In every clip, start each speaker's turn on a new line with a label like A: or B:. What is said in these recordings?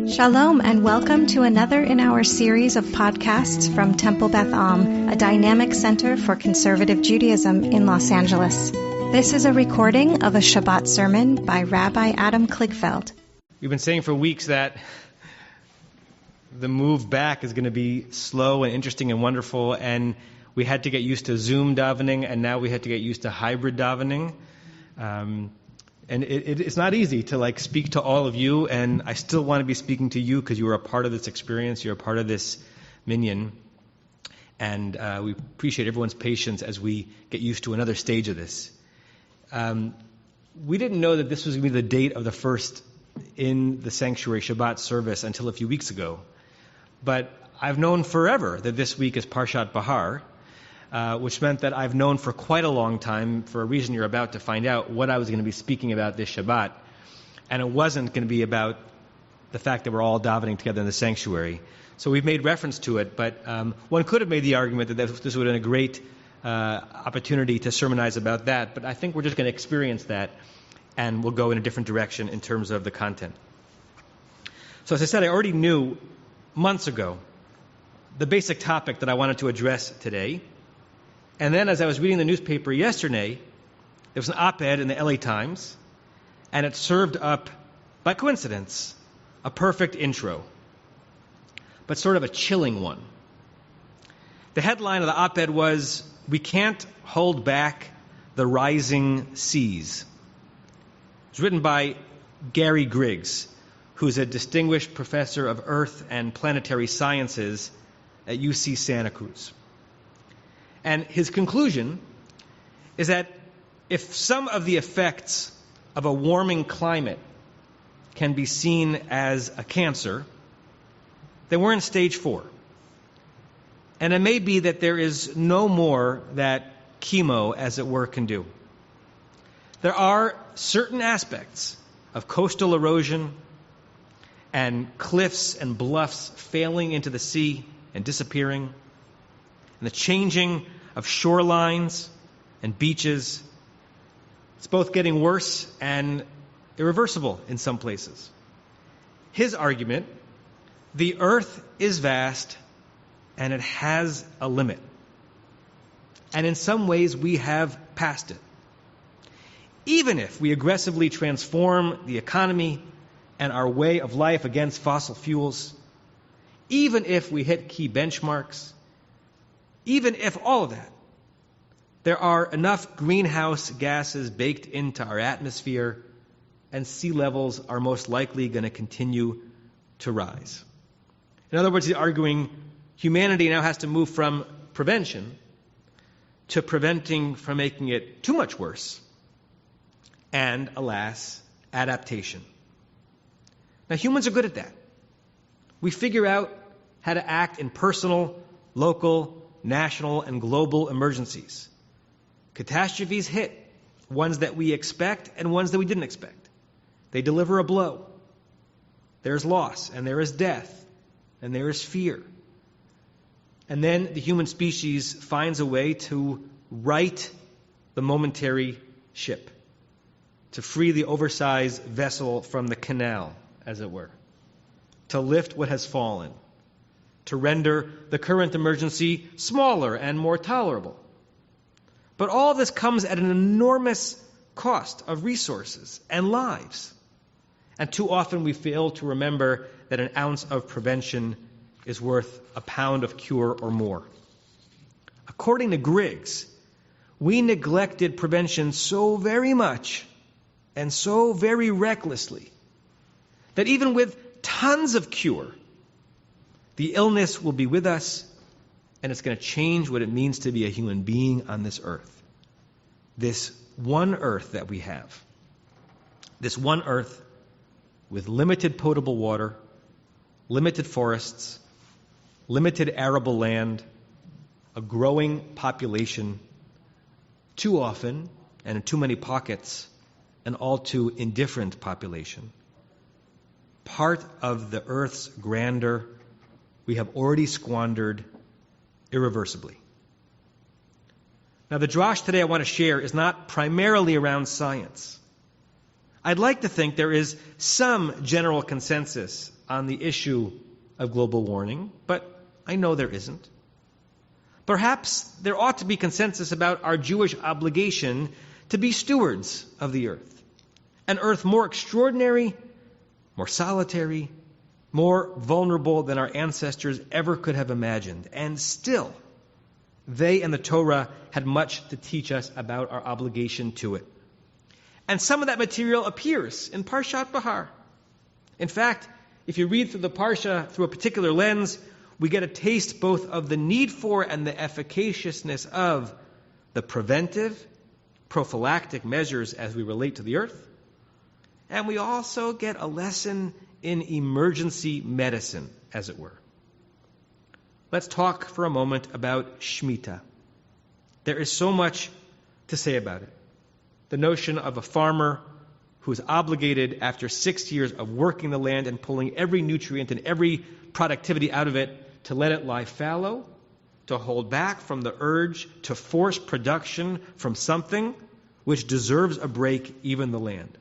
A: Shalom and welcome to another in our series of podcasts from Temple Beth Am, a dynamic center for conservative Judaism in Los Angeles. This is a recording of a Shabbat sermon by Rabbi Adam Kligfeld.
B: We've been saying for weeks that the move back is going to be slow and interesting and wonderful, and we had to get used to Zoom davening, and now we had to get used to hybrid davening. And it's not easy to speak to all of you, and I still want to be speaking to you because you are a part of this experience, you're a part of this minyan, and we appreciate everyone's patience as we get used to another stage of this. We didn't know that this was going to be the date of the first in the sanctuary Shabbat service until a few weeks ago, but I've known forever that this week is Parshat Behar, which meant that I've known for quite a long time, for a reason you're about to find out, what I was going to be speaking about this Shabbat. And it wasn't going to be about the fact that we're all davening together in the sanctuary. So we've made reference to it, but one could have made the argument that this would have been a great opportunity to sermonize about that. But I think we're just going to experience that, and we'll go in a different direction in terms of the content. So as I said, I already knew months ago the basic topic that I wanted to address today. And then as I was reading the newspaper yesterday, there was an op-ed in the LA Times, and it served up, by coincidence, a perfect intro, but sort of a chilling one. The headline of the op-ed was, "We can't hold back the rising seas." It was written by Gary Griggs, who's a distinguished professor of Earth and planetary sciences at UC Santa Cruz. And his conclusion is that if some of the effects of a warming climate can be seen as a cancer, then we're in stage 4. And it may be that there is no more that chemo, as it were, can do. There are certain aspects of coastal erosion and cliffs and bluffs failing into the sea and disappearing, and the changing of shorelines and beaches. It's both getting worse and irreversible in some places. His argument, the earth is vast and it has a limit. And in some ways we have passed it. Even if we aggressively transform the economy and our way of life against fossil fuels, even if we hit key benchmarks, even if all of that, there are enough greenhouse gases baked into our atmosphere, and sea levels are most likely going to continue to rise. In other words, he's arguing humanity now has to move from prevention to preventing from making it too much worse, and, alas, adaptation. Now, humans are good at that. We figure out how to act in personal, local, national, and global emergencies. Catastrophes hit, ones that we expect and ones that we didn't expect. They deliver a blow. There's loss, and there is death, and there is fear. And then the human species finds a way to right the momentary ship, to free the oversized vessel from the canal, as it were, to lift what has fallen, to render the current emergency smaller and more tolerable. But all this comes at an enormous cost of resources and lives. And too often we fail to remember that an ounce of prevention is worth a pound of cure or more. According to Griggs, we neglected prevention so very much and so very recklessly that even with tons of cure, the illness will be with us, and it's going to change what it means to be a human being on this earth. This one earth that we have. This one earth with limited potable water, limited forests, limited arable land, a growing population, too often, and in too many pockets, an all too indifferent population. Part of the earth's grandeur we have already squandered irreversibly. Now, the drash today I want to share is not primarily around science. I'd like to think there is some general consensus on the issue of global warming, but I know there isn't. Perhaps there ought to be consensus about our Jewish obligation to be stewards of the earth. An earth more extraordinary, more solitary, more vulnerable than our ancestors ever could have imagined. And still, they and the Torah had much to teach us about our obligation to it. And some of that material appears in Parshat Behar. In fact, if you read through the Parsha through a particular lens, we get a taste both of the need for and the efficaciousness of the preventive, prophylactic measures as we relate to the earth. And we also get a lesson in emergency medicine, as it were. Let's talk for a moment about Shemitah. There is so much to say about it. The notion of a farmer who is obligated after 6 years of working the land and pulling every nutrient and every productivity out of it to let it lie fallow, to hold back from the urge to force production from something which deserves a break, even the land.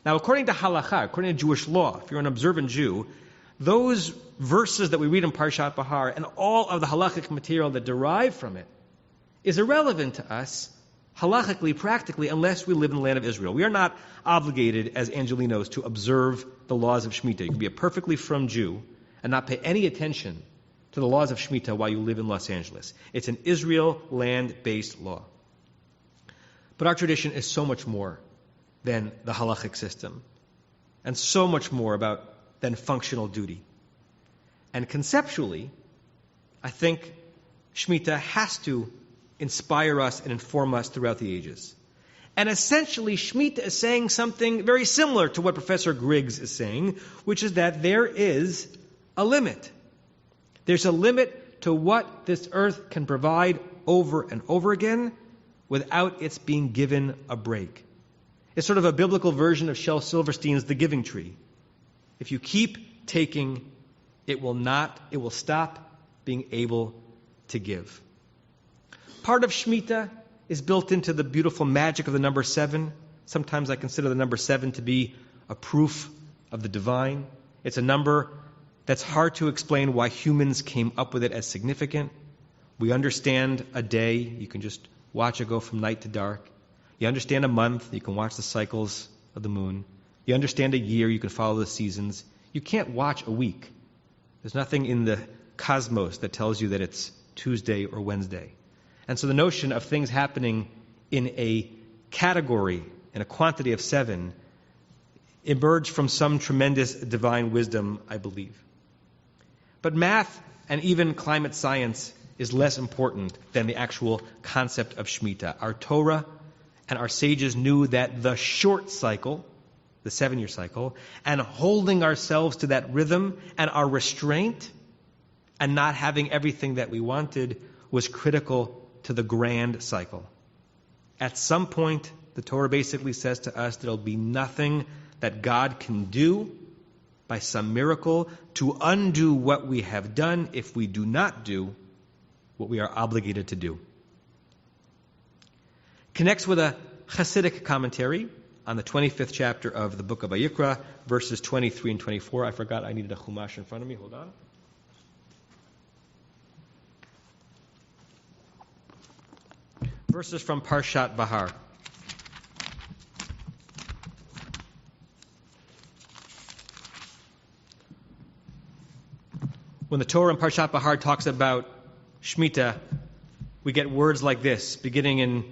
B: Now, according to halakha, according to Jewish law, if you're an observant Jew, those verses that we read in Parshat Behar and all of the halakhic material that derive from it is irrelevant to us halachically, practically, unless we live in the land of Israel. We are not obligated, as Angelinos, to observe the laws of Shemitah. You can be a perfectly frum Jew and not pay any attention to the laws of Shemitah while you live in Los Angeles. It's an Israel land-based law. But our tradition is so much more than the halachic system, and so much more than functional duty. And conceptually, I think Shemitah has to inspire us and inform us throughout the ages. And essentially, Shemitah is saying something very similar to what Professor Griggs is saying, which is that there is a limit. There's a limit to what this earth can provide over and over again without its being given a break. It's sort of a biblical version of Shel Silverstein's The Giving Tree. If you keep taking, it will stop being able to give. Part of Shemitah is built into the beautiful magic of the number 7. Sometimes I consider the number 7 to be a proof of the divine. It's a number that's hard to explain why humans came up with it as significant. We understand a day. You can just watch it go from night to dark. You understand a month. You can watch the cycles of the moon. You understand a year. You can follow the seasons. You can't watch a week. There's nothing in the cosmos that tells you that it's Tuesday or Wednesday. And so the notion of things happening in a category, in a quantity of 7, emerged from some tremendous divine wisdom, I believe. But math and even climate science is less important than the actual concept of Shemitah. Our Torah and our sages knew that the short cycle, the 7-year cycle, and holding ourselves to that rhythm and our restraint and not having everything that we wanted was critical to the grand cycle. At some point, the Torah basically says to us there'll be nothing that God can do by some miracle to undo what we have done if we do not do what we are obligated to do. Connects with a Hasidic commentary on the 25th chapter of the book of Vayikra, verses 23 and 24. I forgot I needed a chumash in front of me. Hold on. Verses from Parshat Behar. When the Torah in Parshat Behar talks about Shemitah, we get words like this, beginning in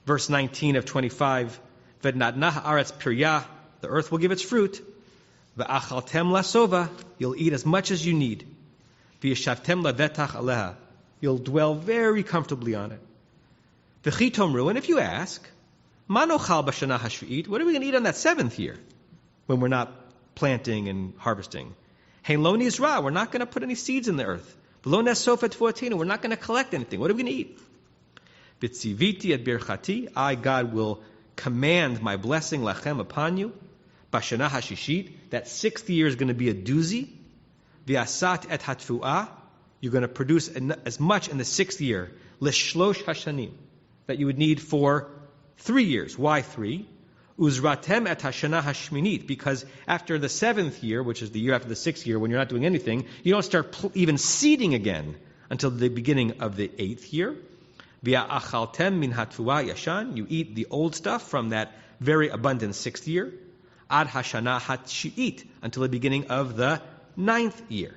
B: verse 19 of 25. V'natnah haaretz piryah, the earth will give its fruit. V'achaltem lasova, you'll eat as much as you need. V'yeshavtem lavetach aleha, you'll dwell very comfortably on it. V'chi tomru, and if you ask, ma nochal b'shana hashvi'it, what are we going to eat on that 7th year when we're not planting and harvesting? Hein lo nizra, we're not going to put any seeds in the earth. V'lo nesof et tvuatinu, we're not going to collect anything. What are we going to eat? B'tziviti et birchati, I, God, will command my blessing lachem upon you. B'shana hashishit, that 6th year is going to be a doozy. V'asat et hatfu'ah, you're going to produce as much in the 6th year. L'shlosh hashanim, that you would need for 3 years. Why 3? Uzratem et hashana hashminit, because after the 7th year, which is the year after the 6th year, when you're not doing anything, you don't start even seeding again until the beginning of the 8th year. V'achaltem min hatuah yashan, you eat the old stuff from that very abundant 6th year. Ad hashana hatshi'it, until the beginning of the 9th year.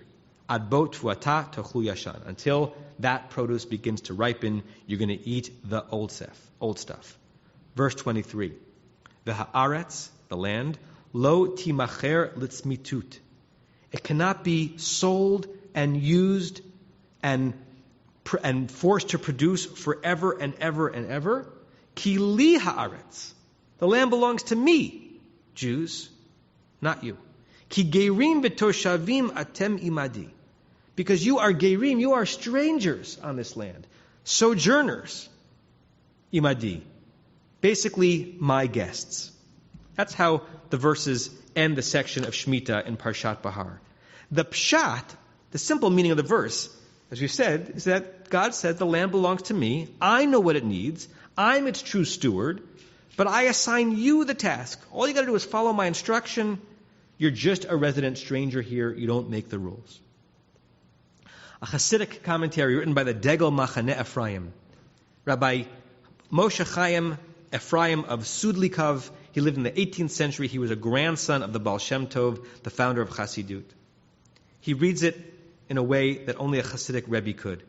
B: Ad bo tuata tochlu yashan, until that produce begins to ripen, you're going to eat the old stuff. Verse 23. The haaretz, the land, lo timacher litzmitut. It cannot be sold and used and forced to produce forever and ever and ever. Ki li haaretz. The land belongs to me, Jews, not you. Ki gerim v'toshavim atem imadi. Because you are gerim, you are strangers on this land. Sojourners, imadi. Basically, my guests. That's how the verses end the section of Shemitah in Parshat Behar. The pshat, the simple meaning of the verse, as we've said, is that God said the land belongs to me. I know what it needs. I'm its true steward. But I assign you the task. All you got to do is follow my instruction. You're just a resident stranger here. You don't make the rules. A Hasidic commentary written by the Degel Machane Ephraim. Rabbi Moshe Chaim Ephraim of Sudlikov. He lived in the 18th century. He was a grandson of the Baal Shem Tov, the founder of Chassidut. He reads it in a way that only a Hasidic Rebbe could.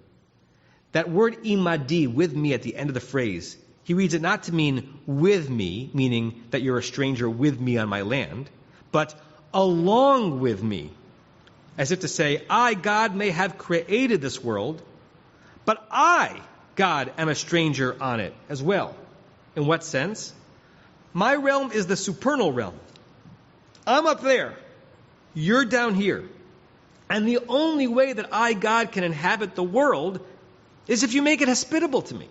B: That word imadi, with me, at the end of the phrase, he reads it not to mean with me, meaning that you're a stranger with me on my land, but along with me. As if to say, I, God, may have created this world, but I, God, am a stranger on it as well. In what sense? My realm is the supernal realm. I'm up there. You're down here. And the only way that I, God, can inhabit the world is if you make it hospitable to me.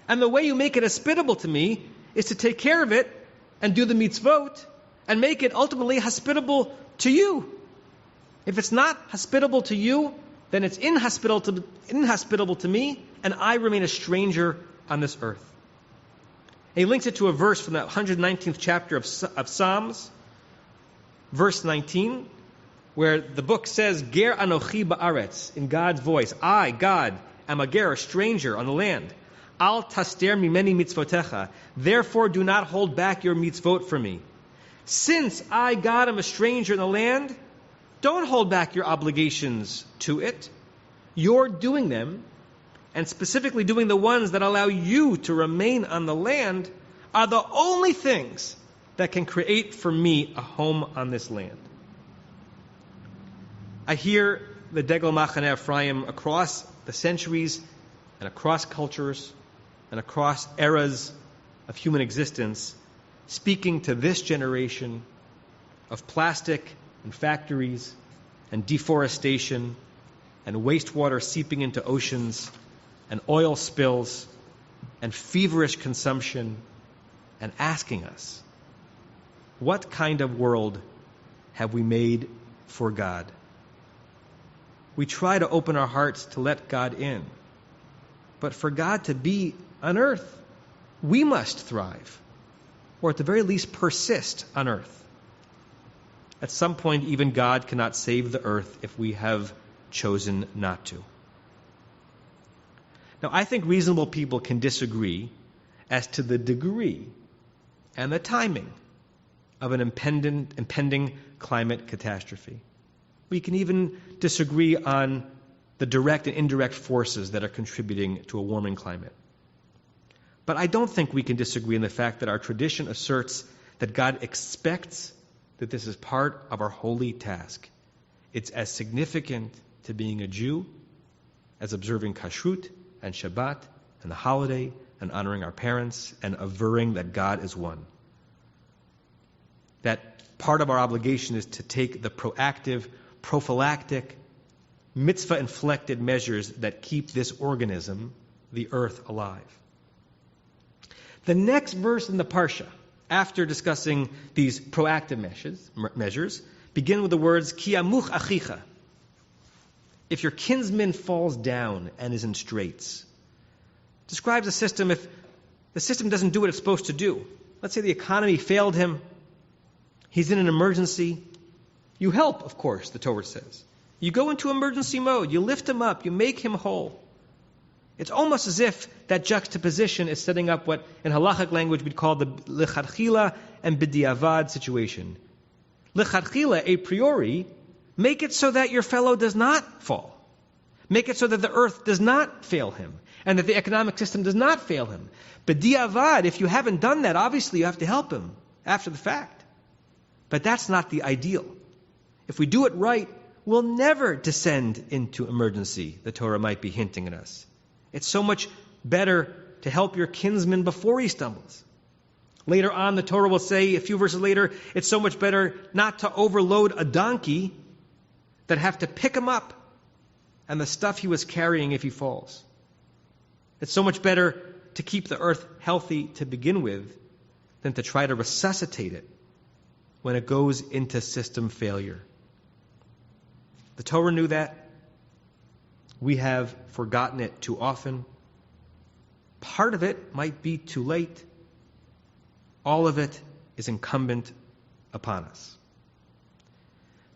B: And the way you make it hospitable to me is to take care of it and do the mitzvot and make it ultimately hospitable to you. If it's not hospitable to you, then it's inhospitable to me, and I remain a stranger on this earth. And he links it to a verse from the 119th chapter of Psalms, verse 19, where the book says, Ger anochi ba'aretz, in God's voice. I, God, am a ger, a stranger on the land. Al taster mimeni mitzvotecha. Therefore do not hold back your mitzvot from me. Since I, God, am a stranger in the land, don't hold back your obligations to it. You're doing them, and specifically doing the ones that allow you to remain on the land, are the only things that can create for me a home on this land. I hear the Degel Machane Ephraim across the centuries and across cultures and across eras of human existence speaking to this generation of plastic and factories and deforestation and wastewater seeping into oceans and oil spills and feverish consumption, and asking us, what kind of world have we made for God? We try to open our hearts to let God in. But for God to be on earth, we must thrive, or at the very least persist on earth. At some point, even God cannot save the earth if we have chosen not to. Now, I think reasonable people can disagree as to the degree and the timing of an impending climate catastrophe. We can even disagree on the direct and indirect forces that are contributing to a warming climate. But I don't think we can disagree in the fact that our tradition asserts that God expects that this is part of our holy task. It's as significant to being a Jew as observing kashrut and Shabbat and the holiday and honoring our parents and averring that God is one. That part of our obligation is to take the proactive, prophylactic, mitzvah-inflected measures that keep this organism, the earth, alive. The next verse in the Parsha, after discussing these proactive measures, begin with the words, Ki amuch achicha. If your kinsman falls down and is in straits. Describes a system if the system doesn't do what it's supposed to do. Let's say the economy failed him. He's in an emergency. You help, of course, the Torah says. You go into emergency mode. You lift him up. You make him whole. It's almost as if that juxtaposition is setting up what in halachic language we'd call the lechatchila and b'diavad situation. Lechatchila, a priori, make it so that your fellow does not fall. Make it so that the earth does not fail him and that the economic system does not fail him. B'diavad, if you haven't done that, obviously you have to help him after the fact. But that's not the ideal. If we do it right, we'll never descend into emergency, the Torah might be hinting at us. It's so much better to help your kinsman before he stumbles. Later on, the Torah will say, a few verses later, it's so much better not to overload a donkey than have to pick him up and the stuff he was carrying if he falls. It's so much better to keep the earth healthy to begin with than to try to resuscitate it when it goes into system failure. The Torah knew that. We have forgotten it too often. Part of it might be too late. All of it is incumbent upon us.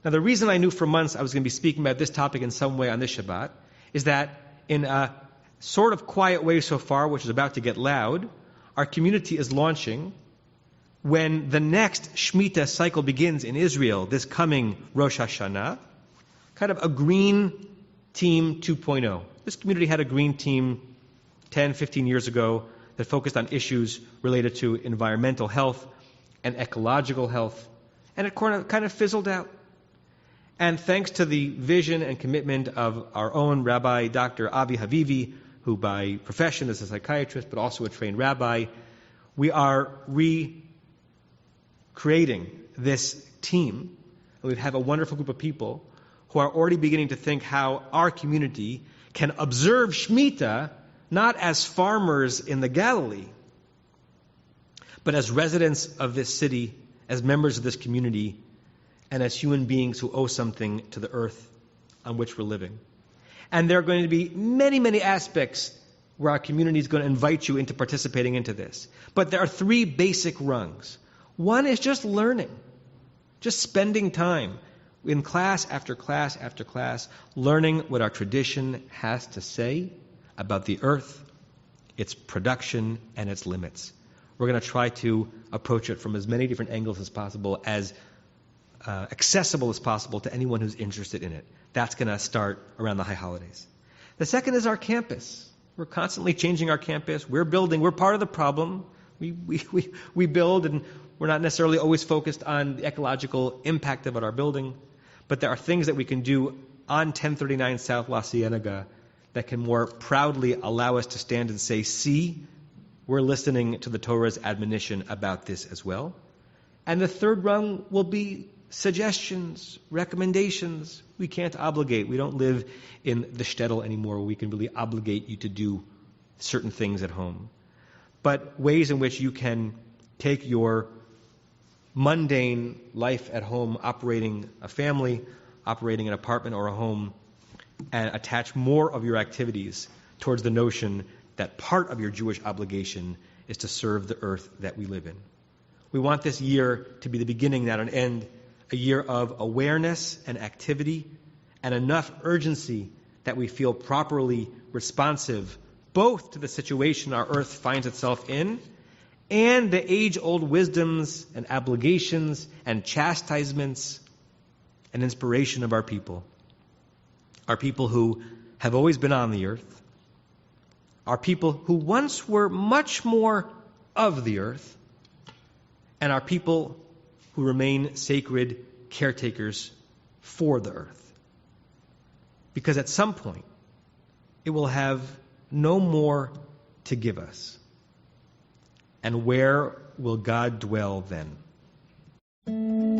B: Now, the reason I knew for months I was going to be speaking about this topic in some way on this Shabbat is that in a sort of quiet way so far, which is about to get loud, our community is launching when the next Shemitah cycle begins in Israel this coming Rosh Hashanah, kind of a green team 2.0. This community had a green team 10, 15 years ago that focused on issues related to environmental health and ecological health, and it kind of fizzled out. And thanks to the vision and commitment of our own Rabbi, Dr. Avi Havivi, who by profession is a psychiatrist but also a trained rabbi, we are recreating this team. And we have a wonderful group of people who are already beginning to think how our community can observe Shemitah not as farmers in the Galilee, but as residents of this city, as members of this community, and as human beings who owe something to the earth on which we're living. And there are going to be many, many aspects where our community is going to invite you into participating into this. But there are three basic rungs. One is just learning, just spending time in class after class after class, learning what our tradition has to say about the earth, its production, and its limits. We're going to try to approach it from as many different angles as possible, as accessible as possible to anyone who's interested in it. That's going to start around the high holidays. The second is our campus. We're constantly changing our campus. We're building. We're part of the problem. We build, and we're not necessarily always focused on the ecological impact of our building. But there are things that we can do on 1039 South La Cienega that can more proudly allow us to stand and say, see, we're listening to the Torah's admonition about this as well. And the third rung will be suggestions, recommendations. We can't obligate. We don't live in the shtetl anymore where we can really obligate you to do certain things at home. But ways in which you can take your mundane life at home, operating a family, operating an apartment or a home, and attach more of your activities towards the notion that part of your Jewish obligation is to serve the earth that we live in. We want this year to be the beginning, not an end, a year of awareness and activity and enough urgency that we feel properly responsive both to the situation our earth finds itself in and the age-old wisdoms and obligations and chastisements and inspiration of our people who have always been on the earth, our people who once were much more of the earth, and our people who remain sacred caretakers for the earth. Because at some point, it will have no more to give us. And where will God dwell then?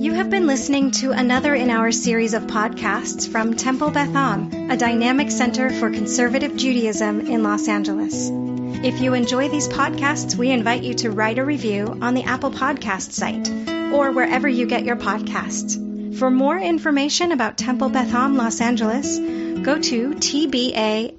A: You have been listening to another in our series of podcasts from Temple Beth Am, a dynamic center for conservative Judaism in Los Angeles. If you enjoy these podcasts, we invite you to write a review on the Apple Podcast site or wherever you get your podcasts. For more information about Temple Beth Am Los Angeles, go to tbala.org.